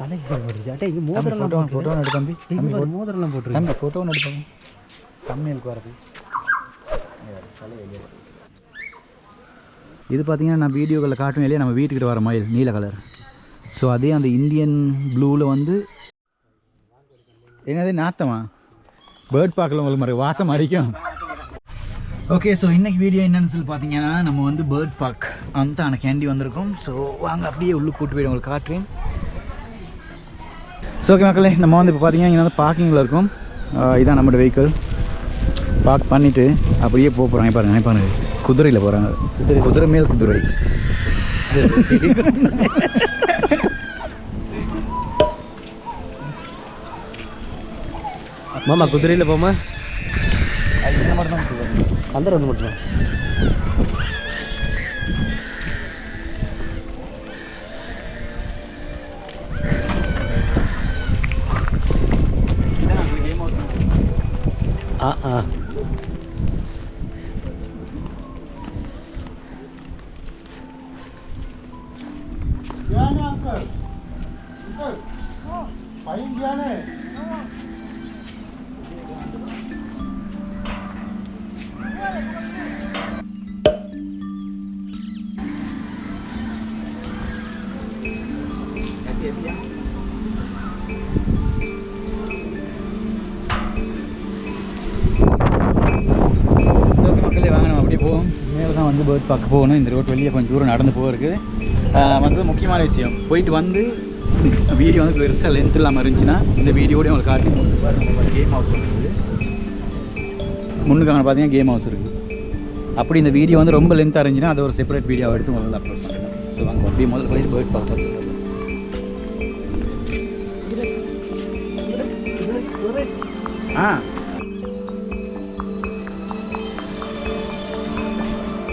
தலைக்கு போட்டுருச்சு. இங்கே மோதிரம் ஃபோட்டோ எடுத்து தம்பி. மோதிரம்லாம் போட்டுருக்கு. தம்பி ஃபோட்டோ எடுப்பாங்க. தம்ப்நெயிலுக்கு வரது. இது பார்த்தீங்கன்னா நான் வீடியோக்களில் காட்டும் இல்லையா நம்ம வீட்டுக்கிட்ட வர மயில் நீல கலர். ஸோ அதே அந்த இந்தியன் ப்ளூவில் வந்து என்னது நாத்தமா பேர்ட் பார்க்கல உங்களுக்கு மாதிரி வாசம் அடிக்கும். ஓகே ஸோ இன்றைக்கி வீடியோ என்னென்னு சொல்லி பார்த்தீங்கன்னா நம்ம வந்து பேர்ட் பார்க் அந்த கேண்டி வந்திருக்கோம். ஸோ வாங்க அப்படியே உள்ளே கூட்டு போய்ட்டு உங்களுக்கு காட்டுறேன். ஸோ ஓகே மக்களே, நம்ம வந்து இப்போ பார்த்தீங்கன்னா இங்கே வந்து பார்க்கிங்கில் இருக்கும். இதான் நம்மளோட வெஹிக்கிள் பார்க் பண்ணிவிட்டு அப்படியே போகிறாங்க. பாருங்க நினைப்பாங்க குதிரையில் போகிறாங்க. குதிரை மேல் குதிரை. மாமா குதிரையில் போமா அந்த ரெண்டு மட்டும் வந்து பேர்ட் பார்க்க போகணும். இந்த ரோட் வெளியே கொஞ்சம் தூரம் நடந்து போகிறதுக்கு வந்து முக்கியமான விஷயம் போயிட்டு வந்து வீடியோ வந்து பெருசாக லென்த் இல்லாமல் இருந்துச்சுன்னா இந்த வீடியோட உங்களுக்கு காட்டி கேம் ஹவுஸ் இருக்குது. முன்னுக்கு அங்கே பார்த்தீங்கன்னா கேம் ஹவுஸ் இருக்குது. அப்படி இந்த வீடியோ வந்து ரொம்ப லென்த்தாக இருந்துச்சுன்னா அதை ஒரு செப்பரேட் வீடியோ எடுத்து முதல்ல அப்லோட் பண்ணுறேன். ஸோ அங்கே அப்படியே முதல்ல போயிட்டு பேர்ட் பார்க்க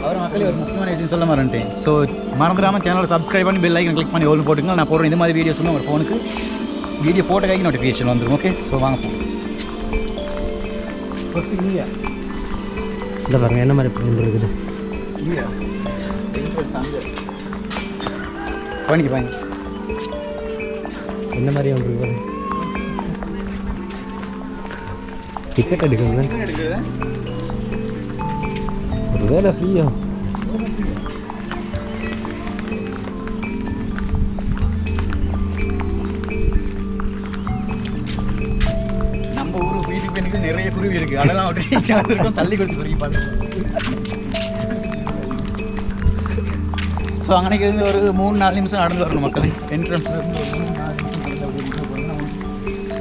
அவர் மக்களே ஒரு முக்கியமான விஷயம் சொல்ல மாட்டேன். ஸோ மறந்துடாமல் சேனலை சப்ஸ்கிரைப் பண்ணி பெல் ஐக்கன் கிளிக் பண்ணி ஓல் போட்டுங்க. நான் போடுறேன் இந்த மாதிரி வீடியோஸ் உங்கள் ஃபோனுக்கு வீடியோ போட்ட கைக்கு நோட்டிஃபிகேஷன் வந்துடும். ஓகே ஸோ வாங்க போகும். ஃபஸ்ட்டு இங்கே இந்த பாருங்க என்ன மாதிரி பிரிண்ட் இருக்குது. பண்ணிக்கு பாருங்க என்ன மாதிரி ஒன்று இருக்குது. டிக்கெட் எடுக்குங்களா ஒரு வேலை ஃப்ரீயா. நம்ம ஊர் வீட்டுக்கு பெண்ணுக்கு நிறைய குருவி இருக்குது. அதெல்லாம் இருக்கும் தள்ளி கொடுத்து குருவி பார்த்து. ஸோ அங்கனைக்கு இருந்து ஒரு 3-4 நிமிஷம் நடந்து வரணும் மக்களே. என்ட்ரன்ஸ்ல இருந்து ஒரு 3-4 நிமிஷம்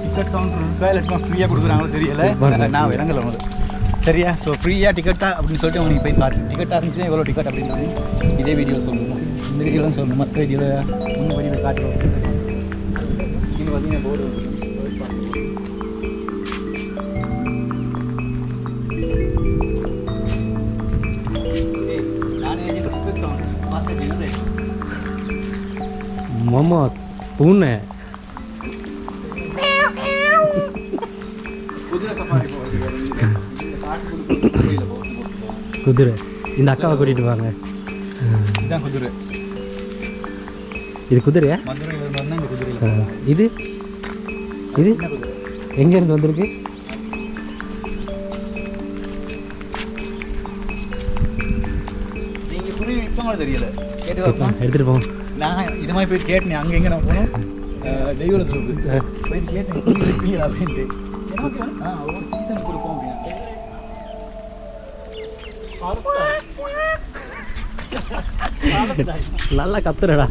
டிக்கெட் கவுண்டர் இருக்கா இல்லை ஃப்ரீயாக கொடுக்குறாங்களோ தெரியல. நான் விளங்கலை வந்து சரியா. ஸோ ஃப்ரீயாக டிக்கெட்டா அப்படின்னு சொல்லிட்டு உங்களுக்கு போய் காட்டு. டிக்கெட்டாக இருந்துச்சுன்னா எவ்வளோ டிக்கெட் அப்படின்னு இதே வீடியோவில் சொல்லணும். இந்த வீடியோலாம் சொல்லணும். மற்ற வீடியோவில் முன்னே போய் காட்டுவோம். நீங்கள் பார்த்தீங்கன்னா போர்டு மாமா பூனை குதிரை சஃபாரி குதிரை. இந்த அக்காவை கூட்டிகிட்டு வாங்க. இதுதான் குதிரை. இது குதிரையா? மதுரையில் இருந்தால் இந்த குதிரையில். இது இது எங்கேருந்து வந்திருக்கு? நீங்கள் குருவி விற்பவங்க தெரியல. கேட்டு எடுத்துகிட்டு போவோம். நான் இது மாதிரி போயிட்டு கேட்டேன். அங்கே எங்கே நான் போனோம் தெய்வத்தை சொல்லுது போயிட்டு கேட்டேன் குருவி விற்பீங்களா அப்படின்ட்டு. ஒரு சீசன் கொடுப்போம் அப்படின்னா நல்லா கத்துறடா.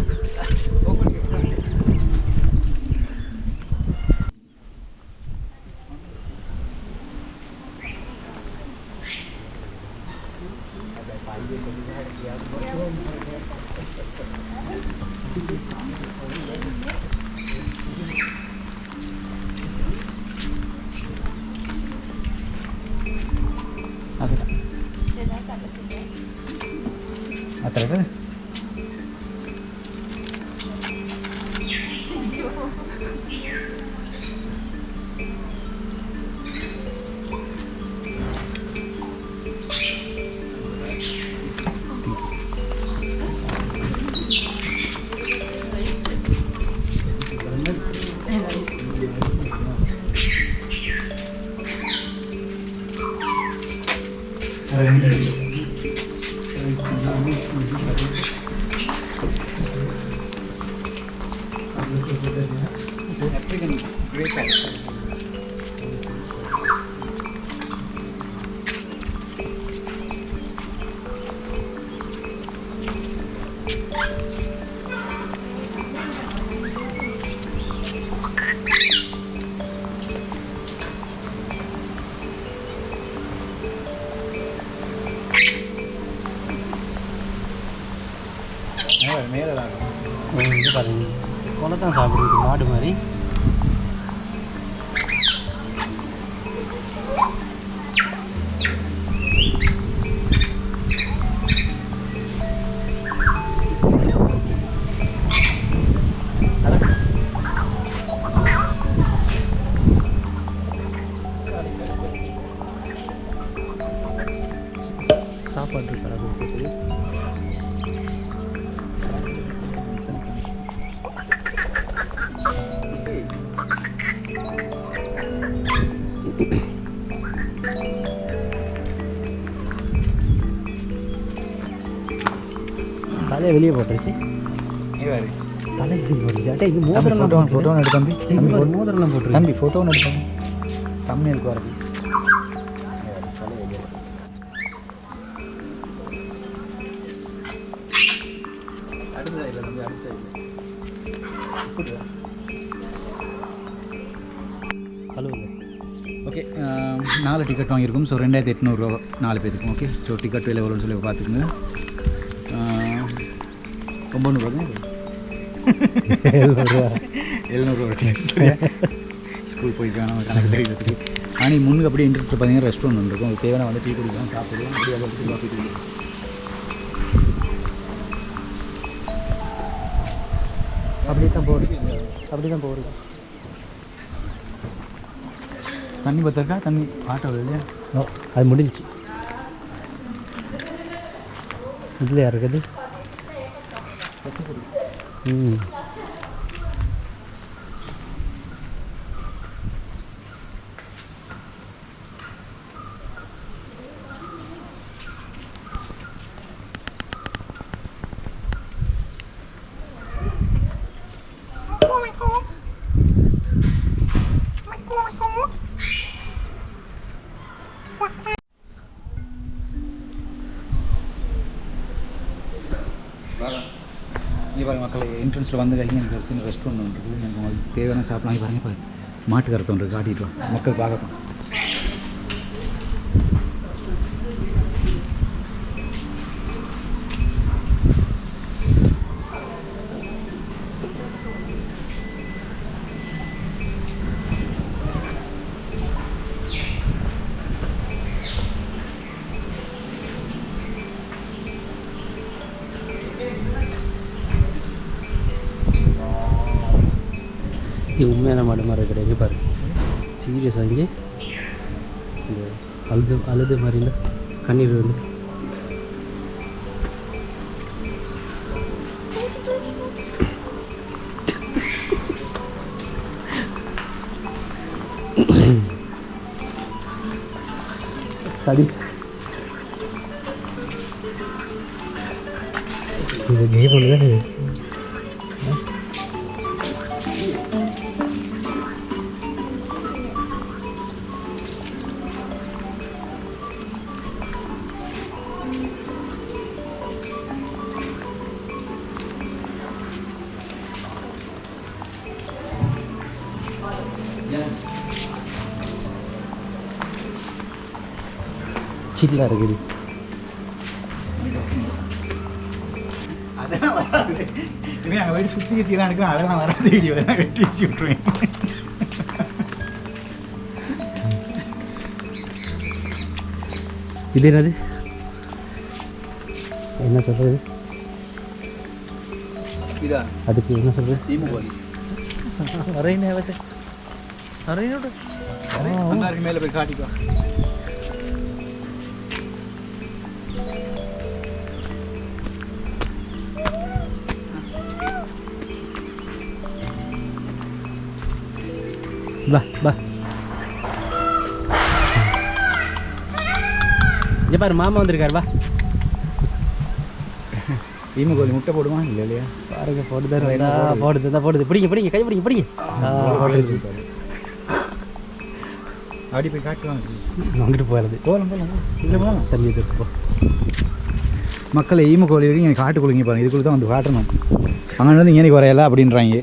அத்தனை African grey parrot. மேலதான் இது பாருங்க கொலை தான் சாப்பிடுது மாடு மாதிரி. சாப்பாடு கடை கொடுக்குது. தலையை வெளியே போட்டுருச்சு. தலை வெளியே போட்டுருச்சு. அட்டே இங்கே மோதிரம் ஃபோட்டோ எடுத்து தம்பி. மோதிரம் போட்டுருக்கு தம்பி ஃபோட்டோ எடுத்து தமிழுக்கு வரது. ஓகே 4 டிக்கெட் வாங்கியிருக்கோம். ஸோ 2800 ரூபா 4 பேருக்கும். ஓகே ஸோ டிக்கெட் விலை எவ்வளோன்னு சொல்லி பார்த்துக்குங்க. 900 ரூபா 700 ரூபா டிக்கெட். ஸ்கூல் போயிருக்காங்க நம்ம கணக்கு தெரியுறதுக்கு. ஆனால் முன்னுக்கு அப்படியே இன்ட்ரெஸ்ட் பார்த்தீங்கன்னா ரெஸ்டாரண்ட் ஒன்று இருக்கும். அது தேவையான வந்து டீ குடிக்கலாம், சாப்பிடுவோம், அப்படியே காஃபி குடிக்கலாம். அப்படி தான் போகுது. அப்படி தான் போகுது. தண்ணி பத்திருக்கா? தண்ணி ஆட்டோ இல்லையா? அது முடிஞ்சிச்சு. இதில் யார் இருக்குது? ம் இங்கே பாருங்கள் மக்கள், என்ட்ரன்ஸில் வந்து கைங்க எனக்கு சின்ன ரெஸ்டாரண்ட் ஒன்று இருக்குது. எனக்கு உங்களுக்கு தேவையான சாப்பிடலாம். பாருங்கள் இப்போ மாட்டுக்கருத்து ஒன்று காட்டிட்டு மக்கள் பார்க்கட்டும். இது உண்மையான மாடு மாதிரி கிடையாது. பாரு சீரியஸாக இங்கே இந்த அழுது மாதிரி இல்லை கண்ணீர் வந்து சரி. இது கேம் ஒன்று தானே. சில்லாக இருக்குது. அதெல்லாம் வராது. இவன் அங்கே போய்ட்டு சுற்றி கத்திலாம் எடுக்கிறேன். அதெல்லாம் வராது. வீடியோ எல்லாம் வெட்டி வச்சு விட்ருவேன். இது என்னது? என்ன சொல்கிறது? இதா அதுக்கு என்ன சொல்கிறது? திமுக அரைனே வச்சு அரைனோட அங்கே மேலே போய் காட்டிக்கோ. வா வா. இங்கே பாரு மாமா வந்திருக்காரு வா. ஈமு கோழி முட்டை போடுமா இல்லை இல்லையா பாருங்க போடுது பிடிங்க கை பிடிங்க அப்படி போய் காட்டுவாங்க அங்கிட்டு போகிறது போகலாம் இல்லைமா தண்ணி எடுத்துப்போ. மக்களை ஈமு கோழி வரைக்கும் இங்கே காட்டுக்குள்ளிங்க பாருங்கள் இதுக்குள்ள தான் வந்து காட்டணும். அங்கே வந்து இங்கே குறையல அப்படின்றாங்க.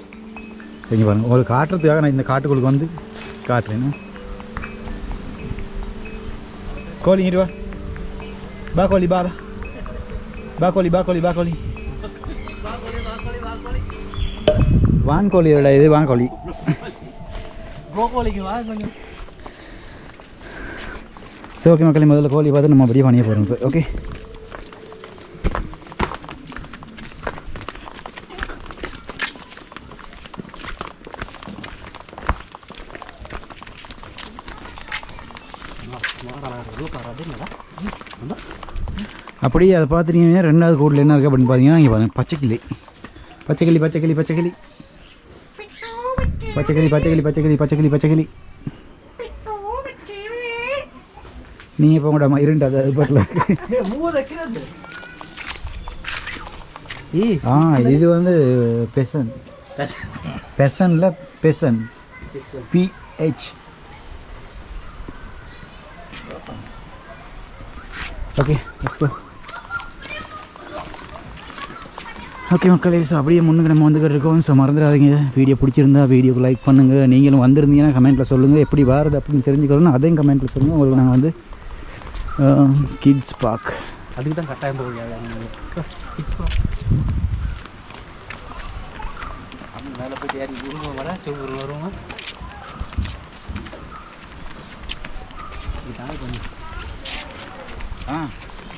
இங்கே பாருங்கள் உங்களுக்கு காட்டுறதுக்காக நான் இந்த காட்டுக்குள்ளுக்கு வந்து காட்டுறேன். கோழி இங்கிட்டு வா பா கோழி பா கோழி வான்கோழியோட இது வான்கோழி கோழிக்கு வா கொஞ்சம். சரி ஓகே மக்களே, முதல்ல கோழி பார்த்து நம்ம அப்படியே பண்ணிய போகிறோம் இப்போ. ஓகே அப்படியே அதை பார்த்துட்டீங்கன்னா ரெண்டாவது கூட்டில் என்ன இருக்குது அப்படின்னு பார்த்தீங்கன்னா இங்கே பாருங்கள் பச்சைக்கிளி நீங்கள் இப்போ கூட இருண்டு அது பாட்டில் இது வந்து பெசன் PH. Okay let's go. Okay மக்களே, ஸோ அப்படியே முன்னுக்கு நம்ம வந்துக்கிட்டு இருக்கோம். ஸோ மறந்துடாதீங்க, வீடியோ பிடிச்சிருந்தா வீடியோக்கு லைக் பண்ணுங்கள். நீங்களும் வந்திருந்தீங்கன்னா கமெண்ட்டில் சொல்லுங்கள் எப்படி வருது அப்படின்னு தெரிஞ்சுக்கணும். அதையும் கமெண்ட்டில் சொல்லுங்கள். உங்களுக்கு நாங்கள் வந்து கிட்ஸ் பார்க் அதுக்கு தான் கட்டாயம் போகிறீங்க. மேலே போய்ட்டு யாரி உருவம் வர சொல்லுவோம் வருவோம்.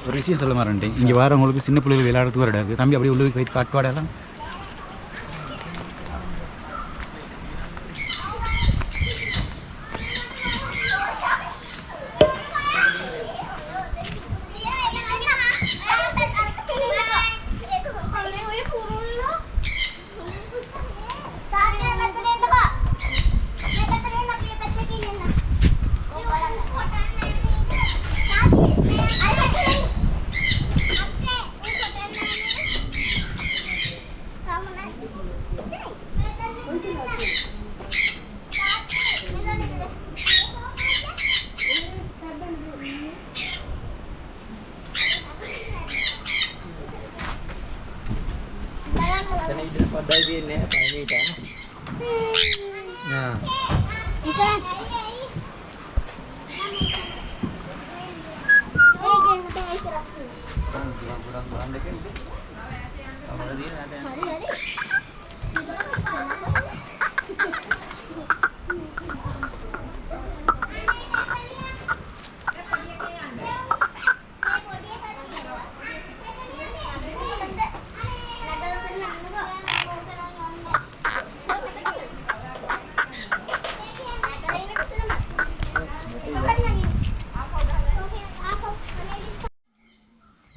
ஒரு விஷயம் சொல்ல மாட்டேன். இங்கே வரவங்களுக்கு சின்ன பிள்ளைகள் விளையாடுறதுக்கு ஒரு இடம் இருக்குது. தம்பி அப்படியே உள்ளே போய் காட்டுவாடெல்லாம்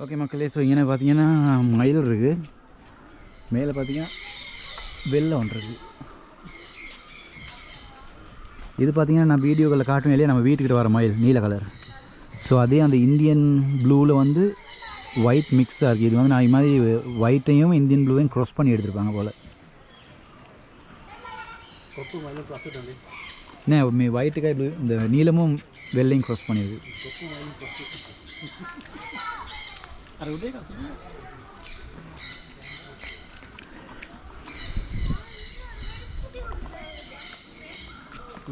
ஓகே மக்களே. ஸோ இங்கே பார்த்தீங்கன்னா மயில் இருக்குது, மேலே பார்த்தீங்கன்னா வெள்ளை ஒன்று இருக்குது. இது பார்த்தீங்கன்னா நான் வீடியோக்களில் காட்டும் இல்லையா நம்ம வீட்டுக்கிட்ட வர மயில் நீல கலர். ஸோ அதே அந்த இந்தியன் ப்ளூவில் வந்து ஒயிட் மிக்ஸாக இருக்குது. இது வந்து நான் இது மாதிரி ஒயிட்டையும் இந்தியன் ப்ளூவையும் க்ராஸ் பண்ணி எடுத்துருப்பாங்க போல். என்ன ஒயிட்டுக்காக ப்ளூ இந்த நீலமும் வெள்ளையும் க்ராஸ் பண்ணிடுது.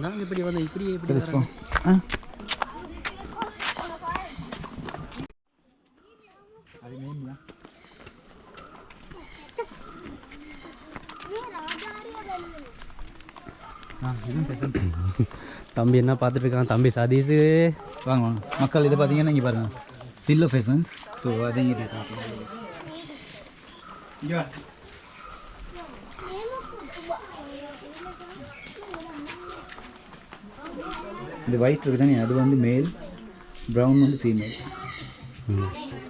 நாங்கள் இப்படி வந்து இப்படி தம்பி என்ன பார்த்துட்டு இருக்கான் தம்பி சதீஷ். வாங்க வாங்க மக்கள், இதை பார்த்தீங்கன்னா இங்கே பாருங்கள் சில்லோ ஃபேஷன்ஸ். ஸோ அதையும் இந்த ஒயிட் இருக்குது தானே, அது வந்து மேல், ப்ரௌன் வந்து ஃபீமேல்.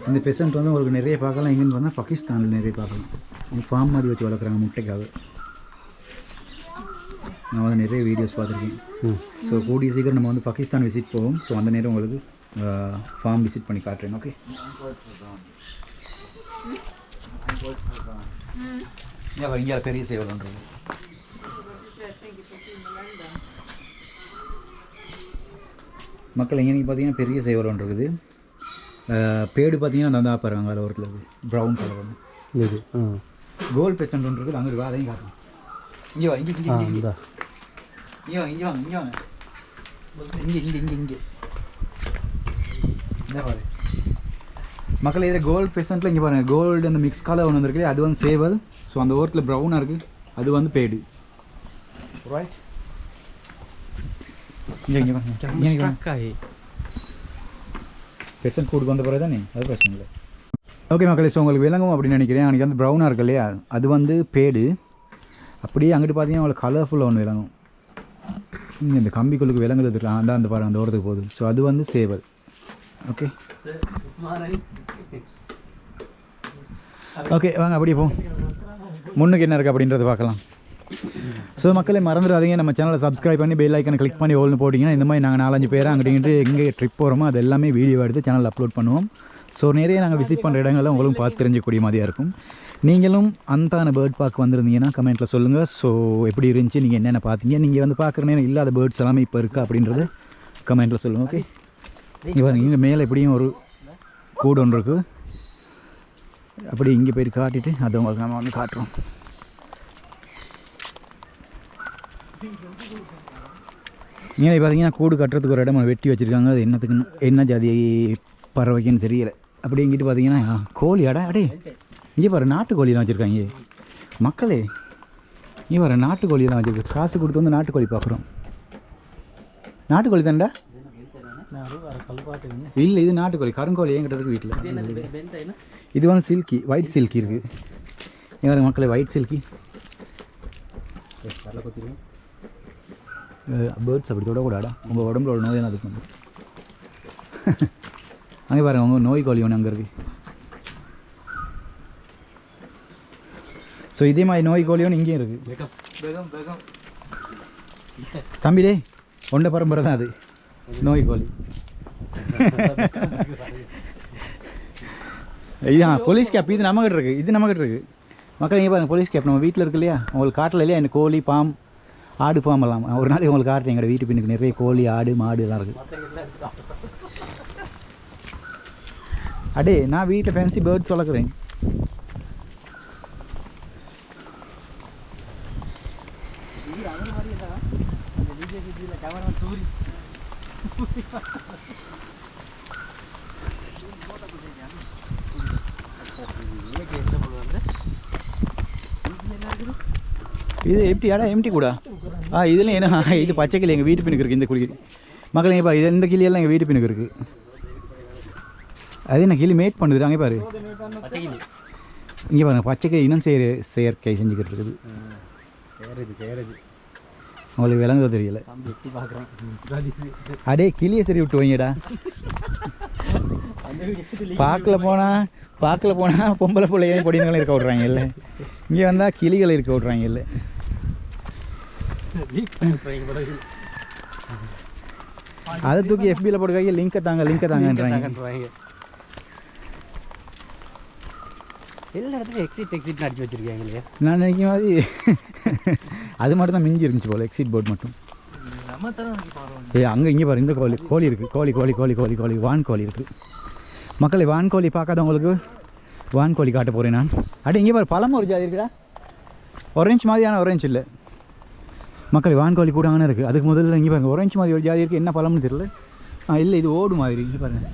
இந்த பெசன்ட் வந்து உங்களுக்கு நிறைய பார்க்கலாம். எங்கேன்னு பார்த்தா பாகிஸ்தானில் நிறைய பார்க்கலாம். ஃபார்ம் மாதிரி வச்சு வளர்க்குறாங்க முட்டைக்காக. நான் வந்து நிறைய வீடியோஸ் பார்த்துருக்கேன். ஸோ கூடிய சீக்கிரம் நம்ம வந்து பாகிஸ்தான் விசிட் போவோம். ஸோ அந்த நேரம் உங்களுக்கு ஃபார்ம் விசிட் பண்ணி காட்டுறேன். ஓகே இங்கே பெரிய சேவல்ன்றது மக்கள் எங்கே நீங்கள் பார்த்தீங்கன்னா பெரிய சேவல் இருக்குது. பேடு பார்த்தீங்கன்னா அந்த பாருங்க அதில் ஒருத்தில் இருக்குது ப்ரௌன் கலர் ஒன்று இது கோல்ட் பெசன்ட் ஒன்று இருக்குது. அங்கே இருக்குது அதையும் காட்டுறேன். இங்கே வா இங்கே இங்கே இங்கே வா இங்கே வாங்க இங்கே வாங்க இங்கே இங்கே இங்கே இங்கே இந்த பாரு மக்கள் இதில் கோல்டு பெசன்ட்டில் இங்கே பாருங்கள் கோல்டு அந்த மிக்ஸ் கலர் ஒன்று வந்துருக்கு. அது வந்து சேவல். ஸோ அந்த ஓரத்தில் ப்ரௌனாக இருக்குது அது வந்து பேடு. ரைட் இங்கே இங்கே பெசன்ட் கூடுக்கு வந்த பிறகு தானே அது பிரச்சனை இல்லை. ஓகே மக்களே ஸோ உங்களுக்கு விளங்கும் அப்படின்னு நினைக்கிறேன். அன்றைக்கி வந்து ப்ரௌனாக இருக்கு இல்லையா அது வந்து பேடு. அப்படியே அங்கிட்டு பார்த்தீங்கன்னா உங்களுக்கு கலர்ஃபுல்லாக ஒன்று விளங்கும். இங்கே இந்த கம்பிக்குள்ளுக்கு விலங்குது இருக்கலாம் அந்த அந்த பாருங்கள் அந்த ஓரத்துக்கு போகுது. ஸோ அது வந்து சேவல். ஓகே ஓகே வாங்க அப்படியே போ முன்னுக்கு என்ன இருக்குது அப்படின்றத பார்க்கலாம். ஸோ மக்களே மறந்துடாதீங்க நம்ம சேனலை சப்ஸ்கிரைப் பண்ணி பெல் ஐக்கனை கிளிக் பண்ணி ஓல்னு போட்டிங்கன்னா இந்த மாதிரி நாங்கள் 4-5 பேரை அங்கிட்டு எங்கே ட்ரிப் போகிறோமோ அது எல்லாமே வீடியோ எடுத்து சேனலில் அப்லோட் பண்ணுவோம். ஸோ நிறைய நாங்கள் விசிட் பண்ணுற இடங்கள்லாம் உங்களும் பார்த்து தெரிஞ்சக்கூடிய மாதிரியாக இருக்கும். நீங்களும் அந்த பேர்ட் பார்க் வந்திருந்தீங்கன்னா கமெண்ட்டில் சொல்லுங்கள். ஸோ எப்படி இருந்துச்சு நீங்கள் என்னென்ன பார்த்தீங்க நீங்கள் வந்து பார்க்குற நேரம் இல்லாத பேர்ட்ஸ் எல்லாமே இப்போ இருக்கா அப்படின்றது கமெண்ட்டில் சொல்லுங்கள். ஓகே இங்கே பாருங்க இங்கே மேலே எப்படியும் ஒரு கூடு ஒன்று இருக்குது. அப்படி இங்கே போய் காட்டிட்டு அதை உங்களுக்கு நம்ம வந்து காட்டுறோம். இங்கே பார்த்தீங்கன்னா கூடு கட்டுறதுக்கு ஒரு இடம் வெட்டி வச்சுருக்காங்க. அது என்னத்துக்குன்னு என்ன ஜாதி பறவைக்குன்னு தெரியலை. அப்படி இங்கிட்டு பார்த்தீங்கன்னா கோழி அடே இங்கே பாரு நாட்டுக்கோழிலாம் வச்சுருக்காங்க மக்களே. இங்கே பாரு நாட்டுக்கோழியெல்லாம் வச்சுருக்கு. காசு கொடுத்து வந்து நாட்டுக்கோழி பார்க்குறோம். நாட்டுக்கோழி தான்டா இல்லை இது நாட்டுக்கோழி கருங்கோழி என்கிட்ட இருக்குது வீட்டில். இது வந்து சில்கி ஒயிட் சில்கி இருக்குது. ஏன் மக்களே ஒயிட் சில்கி பேர்ட்ஸ் அப்படி தொடக்கூடாடா உங்கள் உடம்புல ஒரு நோய் அதுக்கு வந்து அங்கே பாருங்கள் உங்கள் நோய் கோழி ஒன்று அங்கே இருக்குது. ஸோ இதே மாதிரி நோய் கோழி ஒன்று இங்கேயும் இருக்குது. தம்பிடே ஒன்றை பரம்பரை தான் அது நோய் கோழி. இதுதான் போலீஸ் கேப். இது நம்மகிட்ட இருக்குது. இது நம்மகிட்ட இருக்குது மக்கள். இங்கே பாருங்கள் போலீஸ் கேப் நம்ம வீட்டில் இருக்கு இல்லையா உங்களுக்கு காட்டல இல்லையா எனக்கு கோழி பாம் ஆடு பாம் எல்லாம் ஒரு நாளைக்கு உங்களுக்கு காட்டுறேன். எங்களோட வீட்டு பின்னுக்கு நிறைய கோழி ஆடு மாடு எல்லாம் இருக்குது. அடே நான் வீட்டில் ஃபேன்சி பேர்ட்ஸ் வளர்க்குறேன். இது எம்டி ஆடா எம்டி கூட இதில் என்ன இது பச்சை கிளி எங்கள் வீட்டு பின்னுக்கு இருக்குது. இந்த குழி மக்கள் எங்கே பாரு இது இந்த கிளியெல்லாம் எங்கள் வீட்டு பின்னுக்கு இருக்குது. அது என்ன கிளி மேட் பண்ணுது அங்கே பாரு இங்கே பாருங்க பச்சை கிளி இன்னும் செயற்கை செஞ்சுக்கிட்டு இருக்குது. உங்களுக்கு விளங்குதோ தெரியல. அடே கிளியை சரி விட்டு வைங்கடா. பார்க்கல போனால் பொம்பளை பிள்ளையே பொடிங்களும் இருக்க விட்றாங்க இல்லை. இங்கே வந்தால் கிளிகள் இருக்க விட்றாங்க இல்லை. அதை தூக்கி எஃபியில் போட்டுக்காங்க லிங்கை தாங்கன்றாங்க. எல்லா இடத்துலையும் எக்ஸிட் அடிச்சு வச்சுருக்காங்க இல்லையா. நான் நினைக்கும் போது அது மட்டும் தான் மிஞ்சி இருந்துச்சு போல் எக்ஸிட் போர்டு மட்டும். அங்கே இங்கே பாரு இந்த கோழி இருக்குது. கோழி வான்கோழி இருக்குது மக்களே. வான்கோழி பார்க்காதவங்களுக்கு வான்கோழி காட்ட போகிறேன் நான். அடி இங்கே பாரு பழம் ஒரு ஜாதி இருக்குடா. ஒரேஞ்ச் மாதிரியான ஒரேஞ்ச் இல்லை மக்களே. வான்கோழி கூட அங்கே இருக்குது. அதுக்கு முதல்ல இங்கே பாருங்கள் ஒரேஞ்ச் மாதிரி ஒரு ஜாதி இருக்குது. என்ன பழம்னு தெரியல. இல்லை இது ஓடு மாதிரி. இங்கே பாருங்கள்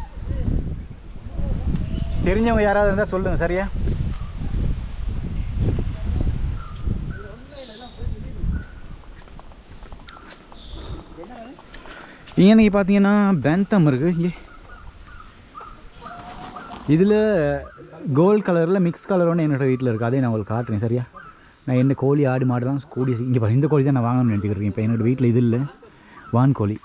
தெரிஞ்சவங்க யாராவது இருந்தால் சொல்லுங்கள் சரியா. இங்கே நீங்கள் பார்த்தீங்கன்னா பேந்தம் இருக்குது. இங்கே இதில் கோல்டு கலரில் மிக்ஸ் கலர் ஒன்று என்னோடய வீட்டில் இருக்குது. அதே நான் உங்களுக்கு காட்டுறேன் சரியா. நான் என்ன கோழி ஆடு மாடுலாம் கூடி இங்கே பாரு இந்த கோழி தான் நான் வாங்கணும்னு நினச்சிக்கிட்டு இப்போ என்னோடய வீட்டில் இது இல்லை வான்கோழி.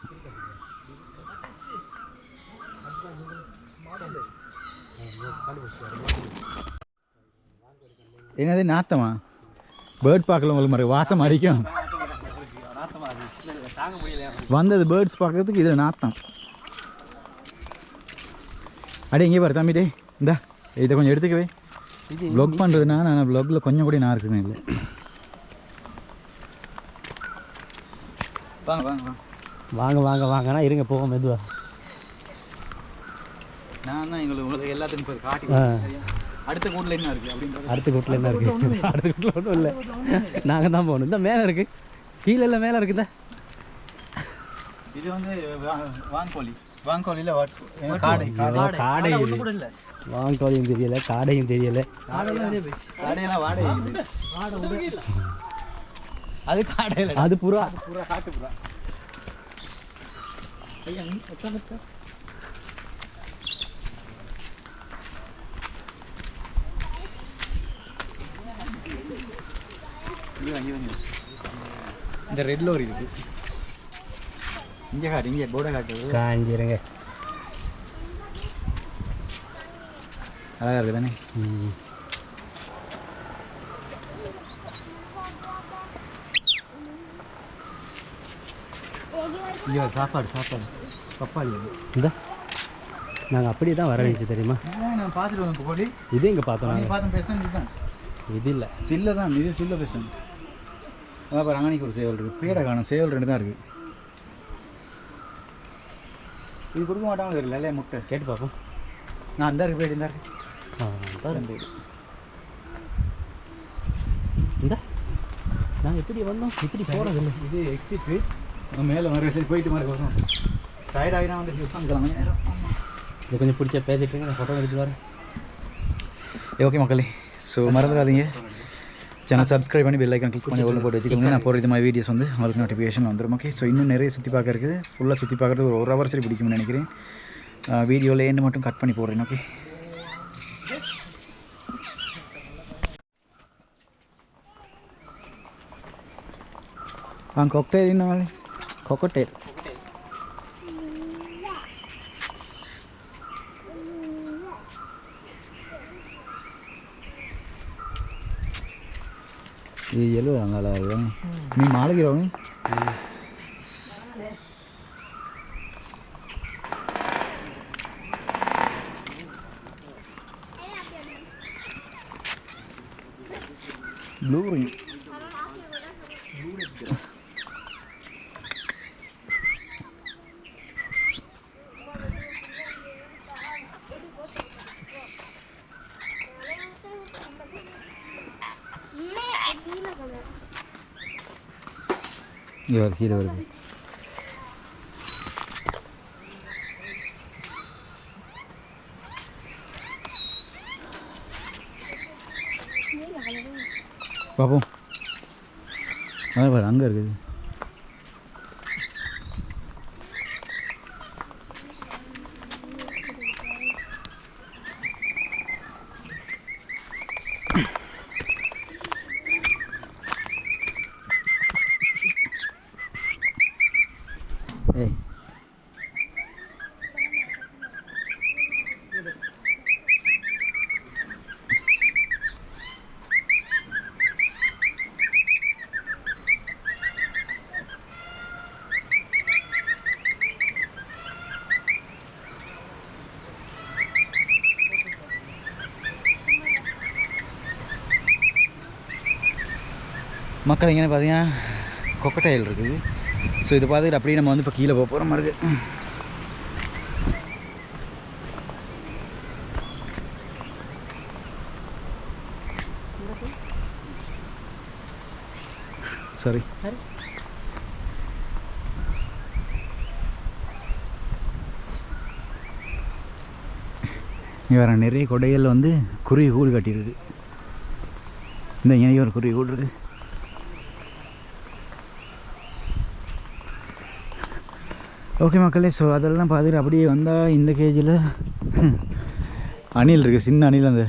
என்னது நாத்தமா பேர்ட் பார்க்கல உங்களுக்கு மாதிரி வாசம் அடிக்கும். வந்தது பேர்ட்ஸ் பார்க்கறதுக்கு இதில் நாத்தம். அடே இங்கே பாரு தம்பிடே இந்தா இதை கொஞ்சம் எடுத்துக்கவே இது ப்ளாக் பண்ணுறதுனா நான் ப்ளாகில் கொஞ்சம் கூட நான் இருக்குமே இல்லை வாங்க வாங்க வாங்க வாங்க வாங்க வாங்கண்ணா இருங்க போக மெதுவா நான் தான் உங்களுக்கு எல்லாத்துக்கும் போய் காட்டி அடுத்த கூட்டில் என்ன இருக்குது அப்படின்றது அடுத்த கூட்டில் என்ன இருக்குது அடுத்த கூட்டில் ஒன்றும் இல்லை நாங்கள் தான் போகணும் இந்த மேலே இருக்குது கீழே இல்லை மேலே இருக்குதா இது வந்து வாங்கோலியில் காடை வாங்கோலியும் தெரியலை காடையும் தெரியலை காடையெல்லாம் வாடகை அது காடையில் அது புறா புறா காட்டு புறா இந்த ரெட் லோரி இருக்கு இங்கே காட்டு இங்கே போர்டை காட்டு காஞ்சிருங்க அழகாக இருக்குது தானே இங்கே சாப்பாடு பப்பாளி இந்த நாங்கள் அப்படியே தான் வர வேண்டியது தெரியுமா நான் பார்த்துட்டு வந்தேன் கோழி இது எங்கே பார்த்தோம் நாங்கள் பார்த்தோம் பேசணும் இதுதான் இது இல்லை சில்லை தான் இது சில்லை பேசணும் அதான் பாரு அங்கனிக்கு ஒரு சேவல் இருக்குது பேடை காணும் சேவல் 2 தான் இருக்குது இது கொடுக்க மாட்டாங்களோ தெரியல இல்லையா முட்டை கேட்டு பார்ப்போம் நான் அந்த இருக்கு பேடு இந்த இருக்கு இந்த நாங்கள் எப்படி வந்தோம் இப்படி போகிறது இல்லை இது எக்ஸிட்டு மேலே மறு சரி போயிட்டு மாதிரி வரணும் டயர்டாகினா வந்து உட்காந்துக்கலாம் நேரம் இது கொஞ்சம் பிடிச்ச பேசிட்டு இருங்க நான் ஃபோட்டோ எடுத்து வரேன் ஓகே மக்களே ஸோ மறந்துடாதீங்க சேனல் சப்ஸ்கிரைப் பண்ணி பெல் ஐக்கான் கிளிக் பண்ணி ஒன்று போட்டு வச்சுக்கோங்க நான் போகிற இது மாதிரி வீடியோஸ் வந்து உங்களுக்கு நோட்டிஃபிகேஷன் வந்துடும் ஓகே ஸோ இன்னும் நிறைய சுற்றி பார்க்க இருக்குது ஃபுல்லாக சுற்றி பார்க்குறது ஒரு ஹவர் சரி பிடிக்கும்னு நினைக்கிறேன் வீடியோவில் எண்டு மட்டும் கட் பண்ணி போடுறேன் ஓகே கொக்டேல் என்ன மாதிரி கொக்கட்டேல் இது எழுவாங்களா நீ மாளிகிறவனு ப்ளூ ரிங் இங்கே கீழே வருது பார்ப்போம் அதான் பாரு அங்கே இருக்குது ஏய் மக்கள் இங்கே பார்த்தீங்கன்னா கொக்கட்டைல் இருக்குது ஸோ இதை பார்த்துட்டு அப்படியே நம்ம வந்து இப்போ கீழே போக போகிற மாதிரி இருக்குது சரி இங்கே வேறு நிறைய கொடைகளில் வந்து குருவி கூடு கட்டியிருக்கு இந்த இங்கே ஒரு குருவி கூடு இருக்குது ஓகே மக்களே ஸோ அதெல்லாம் பார்த்துட்டு அப்படியே வந்தால் இந்த கேஜில் அணில் இருக்குது சின்ன அணில் அந்த